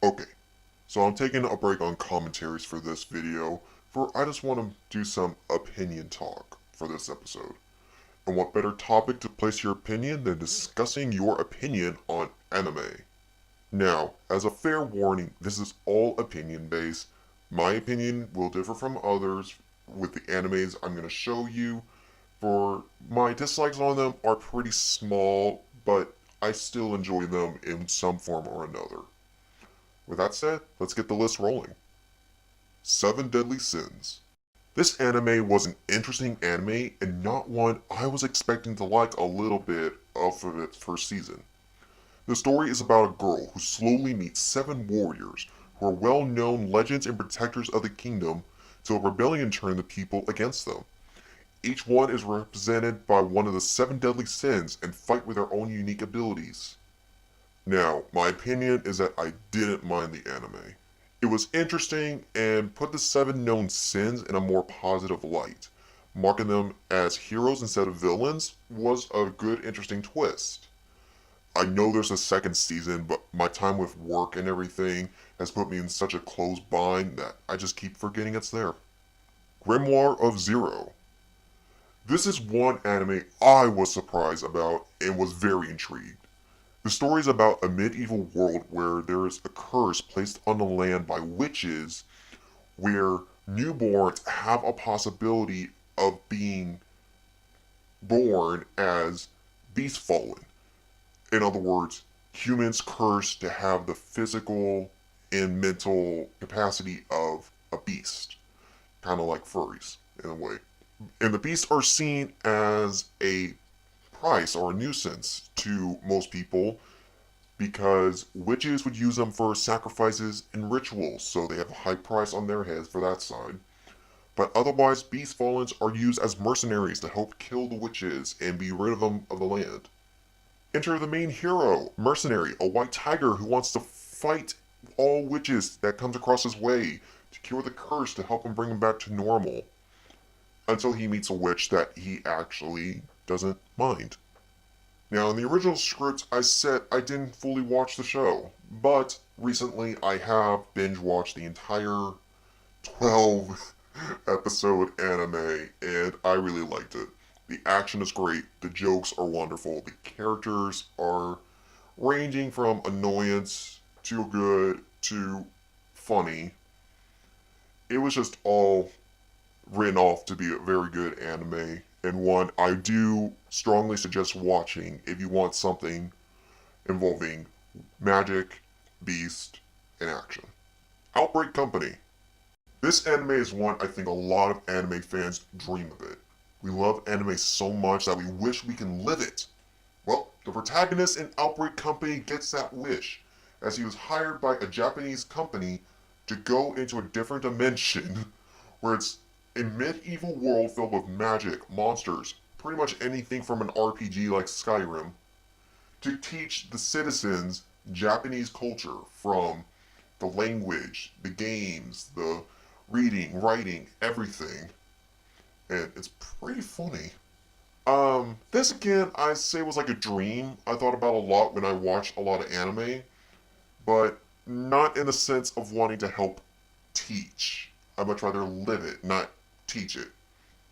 Okay, so I'm taking a break on commentaries for this video, for I just want to do some opinion talk for this episode. And what better topic to place your opinion than discussing your opinion on anime? Now, as a fair warning, this is all opinion based. My opinion will differ from others with the animes I'm going to show you, for my dislikes on them are pretty small, but I still enjoy them in some form or another. With that said, let's get the list rolling. 7 Deadly Sins. This anime was an interesting anime and not one I was expecting to like a little bit off of its first season. The story is about a girl who slowly meets 7 warriors who are well-known legends and protectors of the kingdom till a rebellion turned the people against them. Each one is represented by one of the 7 deadly sins and fight with their own unique abilities. Now, my opinion is that I didn't mind the anime. It was interesting and put the 7 known sins in a more positive light. Marking them as heroes instead of villains was a good, interesting twist. I know there's a second season, but my time with work and everything has put me in such a close bind that I just keep forgetting it's there. Grimoire of Zero. This is one anime I was surprised about and was very intrigued. The story is about a medieval world where there is a curse placed on the land by witches where newborns have a possibility of being born as beast fallen. In other words, humans cursed to have the physical and mental capacity of a beast. Kind of like furries, in a way. And the beasts are seen as a price or a nuisance to most people because witches would use them for sacrifices and rituals, so they have a high price on their heads for that side. But otherwise, beast fallens are used as mercenaries to help kill the witches and be rid of them of the land. Enter the main hero, Mercenary, a white tiger who wants to fight all witches that comes across his way to cure the curse to help him bring him back to normal. Until he meets a witch that he actually doesn't mind. Now, in the original script, I said I didn't fully watch the show, but recently I have binge watched the entire 12 episode anime, and I really liked it. The action is great, the jokes are wonderful, the characters are ranging from annoyance to good to funny. It was just all written off to be a very good anime, and one I do strongly suggest watching if you want something involving magic, beast, and action. Outbreak Company. This anime is one I think a lot of anime fans dream of it. We love anime so much that we wish we can live it. Well, the protagonist in Outbreak Company gets that wish, as he was hired by a Japanese company to go into a different dimension where it's a medieval world filled with magic, monsters, pretty much anything from an RPG like Skyrim, to teach the citizens Japanese culture from the language, the games, the reading, writing, everything. And it's pretty funny. This again, I say was like a dream I thought about a lot when I watched a lot of anime, but not in the sense of wanting to help teach. I'd much rather live it, not teach it.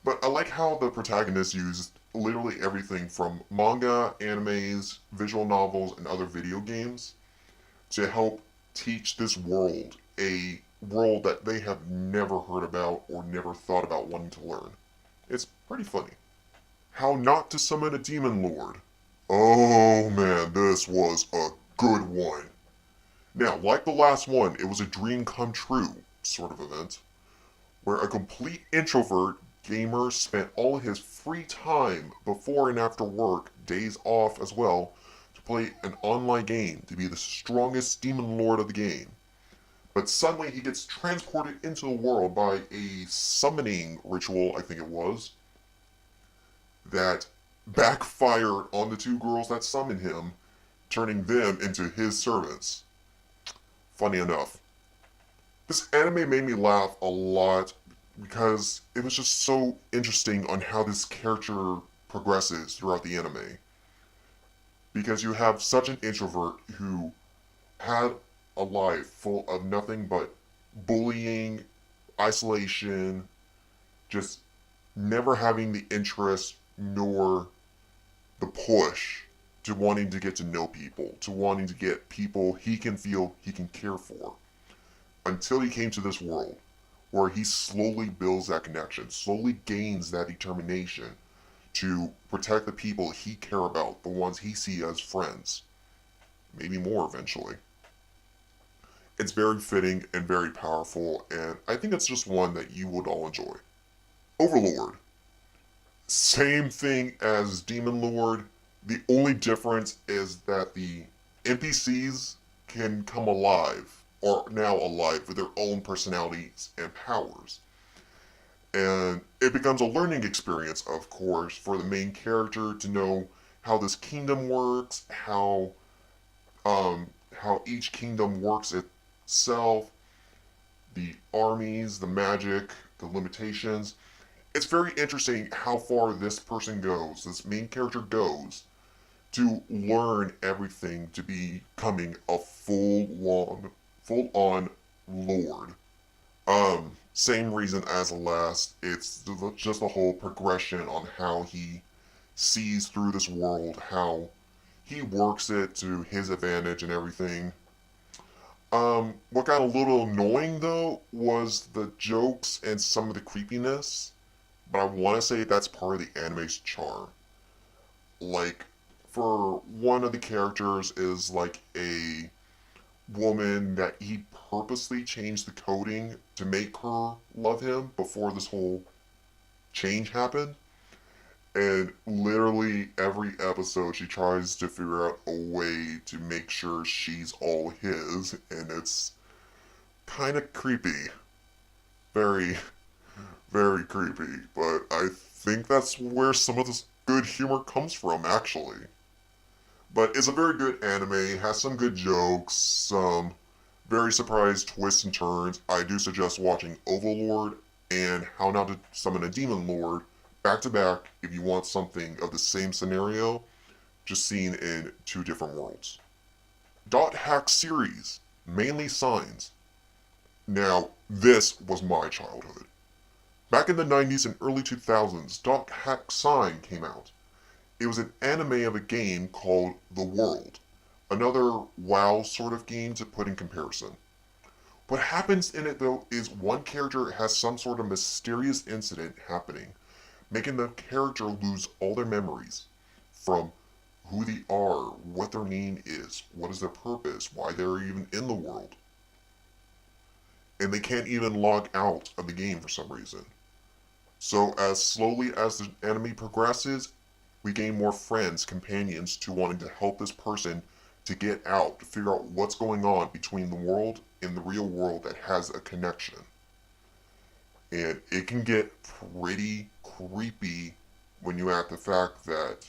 But I like how the protagonist used literally everything from manga, animes, visual novels, and other video games to help teach this world, a world that they have never heard about or never thought about wanting to learn. It's pretty funny. How not to summon a demon lord. Oh man, this was a good one. Now, like the last one, it was a dream come true sort of event, where a complete introvert gamer spent all his free time before and after work, days off as well, to play an online game to be the strongest demon lord of the game. But suddenly he gets transported into the world by a summoning ritual, I think it was, that backfired on the 2 girls that summoned him, turning them into his servants. Funny enough. This anime made me laugh a lot because it was just so interesting on how this character progresses throughout the anime. Because you have such an introvert who had a life full of nothing but bullying, isolation, just never having the interest nor the push to wanting to get to know people, to wanting to get people he can feel he can care for. Until he came to this world, where he slowly builds that connection, slowly gains that determination to protect the people he care about, the ones he sees as friends. Maybe more eventually. It's very fitting and very powerful, and I think it's just one that you would all enjoy. Overlord. Same thing as Demon Lord. The only difference is that the NPCs can come alive, or now alive, with their own personalities and powers. And it becomes a learning experience, of course, for the main character to know how this kingdom works, how each kingdom works itself, the armies, the magic, the limitations. It's very interesting how far this person goes, this main character goes, to learn everything to becoming a full-on lord. Same reason as the last. It's just the whole progression on how he sees through this world, how he works it to his advantage and everything. What got a little annoying though was the jokes and some of the creepiness, but I want to say that's part of the anime's charm. Like, for one of the characters is like a woman that he purposely changed the coding to make her love him before this whole change happened. And literally every episode she tries to figure out a way to make sure she's all his, and it's kind of creepy. Very, very creepy. But I think that's where some of this good humor comes from, actually. But it's a very good anime, it has some good jokes, some very surprise twists and turns. I do suggest watching Overlord and How Not to Summon a Demon Lord back to back if you want something of the same scenario, just seen in two different worlds. Dot Hack series, mainly Signs. Now, this was my childhood. Back in the 90s and early 2000s, Dot Hack Sign came out. It was an anime of a game called The World, another WoW sort of game to put in comparison. What happens in it though is one character has some sort of mysterious incident happening, making the character lose all their memories, from who they are, what their name is, what is their purpose, why they're even in the world. And they can't even log out of the game for some reason. So as slowly as the anime progresses, we gain more friends, companions to wanting to help this person to get out, to figure out what's going on between the world and the real world that has a connection. And it can get pretty creepy when you add the fact that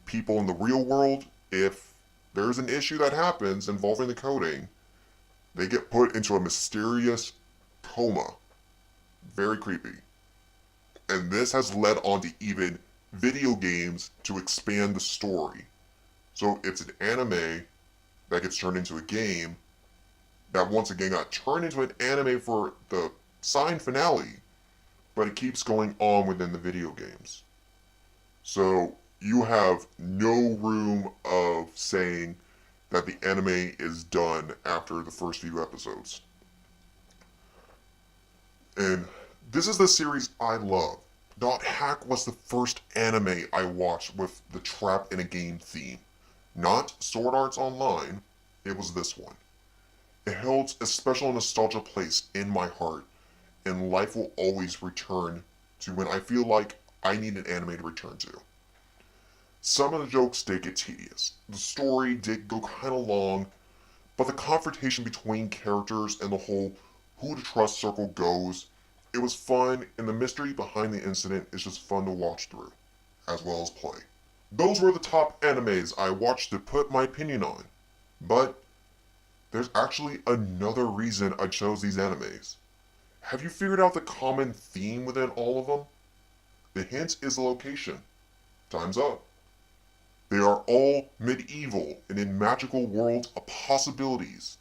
people in the real world, if there's an issue that happens involving the coding, they get put into a mysterious coma. Very creepy. And this has led on to even video games to expand the story. So it's an anime that gets turned into a game that once again got turned into an anime for the signed finale, but it keeps going on within the video games. So you have no room of saying that the anime is done after the first few episodes. And this is the series I love. Dot Hack was the first anime I watched with the trap in a game theme. Not Sword Arts Online, it was this one. It holds a special nostalgia place in my heart, and life will always return to when I feel like I need an anime to return to. Some of the jokes did get tedious. The story did go kinda long, but the confrontation between characters and the whole who to trust circle goes, it was fun, and the mystery behind the incident is just fun to watch through, as well as play. Those were the top animes I watched to put my opinion on, but there's actually another reason I chose these animes. Have you figured out the common theme within all of them? The hint is the location. Time's up. They are all medieval and in magical worlds of possibilities.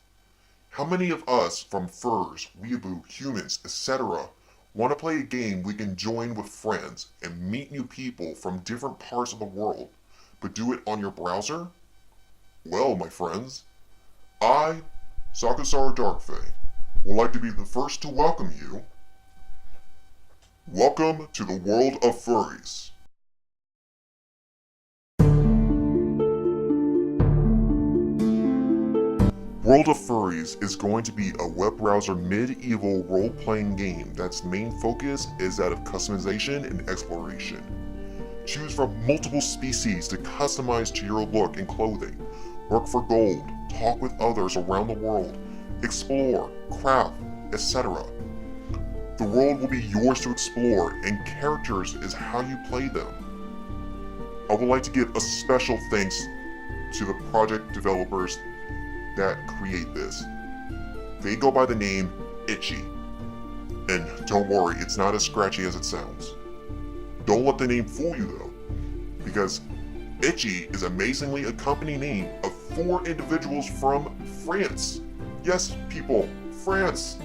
How many of us, from furs, weeaboo, humans, etc., want to play a game we can join with friends and meet new people from different parts of the world, but do it on your browser? Well, my friends, I, Sakusaro Darkfang, would like to be the first to welcome you. Welcome to the world of furries. World of Furries is going to be a web browser medieval role-playing game that's main focus is that of customization and exploration. Choose from multiple species to customize to your look and clothing, work for gold, talk with others around the world, explore, craft, etc. The world will be yours to explore, and characters is how you play them. I would like to give a special thanks to the project developers that create this. They go by the name Itchy. And don't worry, it's not as scratchy as it sounds. Don't let the name fool you though, because Itchy is amazingly a company name of 4 individuals from France. Yes, people, France.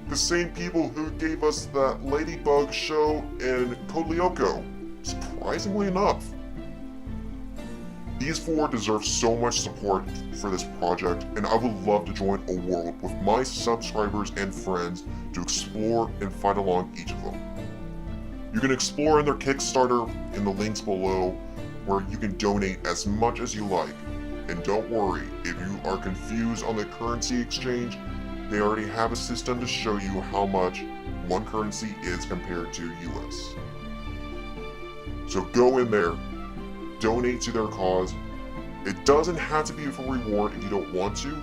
The same people who gave us that Ladybug show in Code Lyoko, surprisingly enough. These 4 deserve so much support for this project, and I would love to join a world with my subscribers and friends to explore and fight along each of them. You can explore in their Kickstarter in the links below, where you can donate as much as you like. And don't worry, if you are confused on the currency exchange, they already have a system to show you how much one currency is compared to US. So go in there, donate to their cause. It doesn't have to be for reward if you don't want to,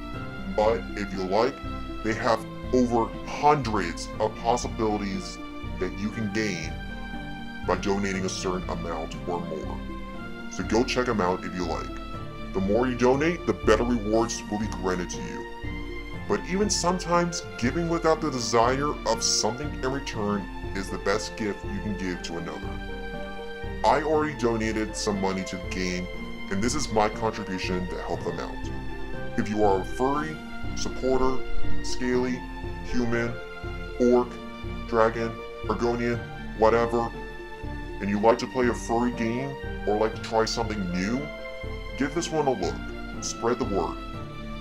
but if you like, they have over hundreds of possibilities that you can gain by donating a certain amount or more. So go check them out if you like. The more you donate, the better rewards will be granted to you. But even sometimes, giving without the desire of something in return is the best gift you can give to another. I already donated some money to the game, and this is my contribution to help them out. If you are a furry, supporter, scaly, human, orc, dragon, Argonian, whatever, and you like to play a furry game or like to try something new, give this one a look. Spread the word.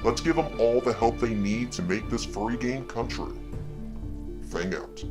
Let's give them all the help they need to make this furry game come true. Fang out.